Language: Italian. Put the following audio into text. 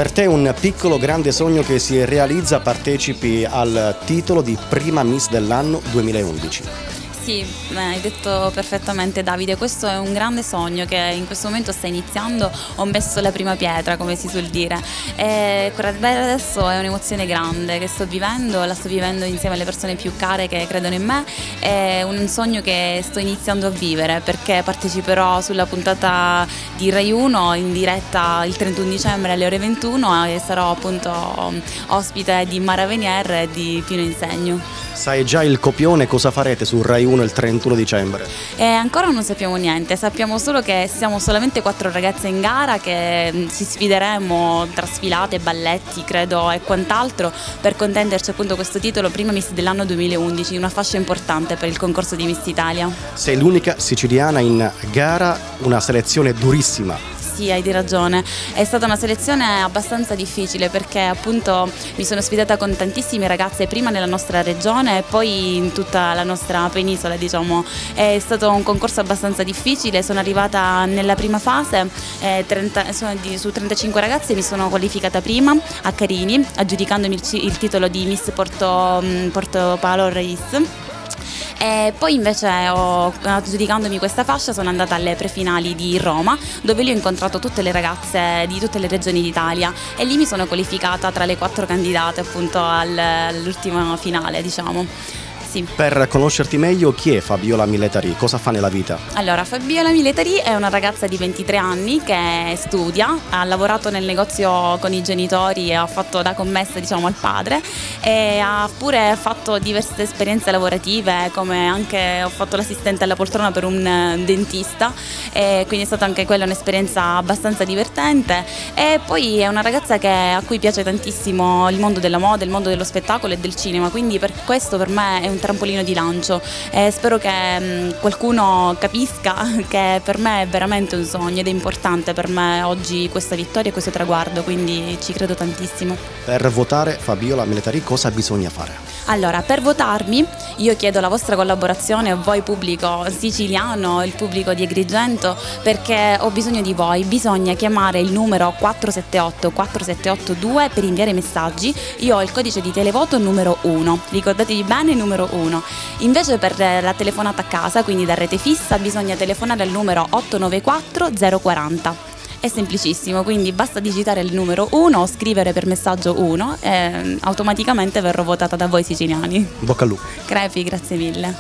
Per te un piccolo grande sogno che si realizza, partecipi al titolo di prima Miss dell'anno 2011. Sì, hai detto perfettamente Davide, questo è un grande sogno che in questo momento sta iniziando, ho messo la prima pietra come si suol dire e adesso è un'emozione grande che sto vivendo, la sto vivendo insieme alle persone più care che credono in me, è un sogno che sto iniziando a vivere perché parteciperò sulla puntata di Rai 1 in diretta il 31 dicembre alle ore 21 e sarò appunto ospite di Mara Venier e di Pino Insegno. Sai già il copione, cosa farete su Rai 1 il 31 dicembre? Ancora non sappiamo niente, sappiamo solo che siamo solamente 4 ragazze in gara che ci sfideremo tra sfilate, balletti, credo e quant'altro per contenderci appunto questo titolo prima Miss dell'anno 2011, una fascia importante per il concorso di Miss Italia. Sei l'unica siciliana in gara, una selezione durissima. Sì, hai ragione, è stata una selezione abbastanza difficile perché appunto mi sono sfidata con tantissime ragazze prima nella nostra regione e poi in tutta la nostra penisola, diciamo. È stato un concorso abbastanza difficile, sono arrivata nella prima fase, su 35 ragazze mi sono qualificata prima a Carini aggiudicandomi il titolo di Miss Porto Palo Reis. E poi invece aggiudicandomi questa fascia sono andata alle prefinali di Roma dove lì ho incontrato tutte le ragazze di tutte le regioni d'Italia e lì mi sono qualificata tra le 4 candidate appunto all'ultima finale, diciamo. Sì. Per conoscerti meglio, chi è Fabiola Milletari? Cosa fa nella vita? Allora, Fabiola Milletari è una ragazza di 23 anni che studia, ha lavorato nel negozio con i genitori e ha fatto da commessa, diciamo, al padre e ha pure fatto diverse esperienze lavorative, come anche ho fatto l'assistente alla poltrona per un dentista e quindi è stata anche quella un'esperienza abbastanza divertente e poi è una ragazza a cui piace tantissimo il mondo della moda, il mondo dello spettacolo e del cinema, quindi per questo per me è un trampolino di lancio e spero che qualcuno capisca che per me è veramente un sogno ed è importante per me oggi questa vittoria e questo traguardo, quindi ci credo tantissimo. Per votare Fabiola Milletari cosa bisogna fare? Allora, per votarmi io chiedo la vostra collaborazione a voi pubblico siciliano, il pubblico di Agrigento, perché ho bisogno di voi, bisogna chiamare il numero 478 4782 per inviare messaggi, io ho il codice di televoto numero 1, ricordatevi bene il numero 1. Invece per la telefonata a casa, quindi da rete fissa, bisogna telefonare al numero 894 040. È semplicissimo, quindi basta digitare il numero 1 o scrivere per messaggio 1 e automaticamente verrò votata da voi siciliani. Bocca al lupo. Crepi, grazie mille.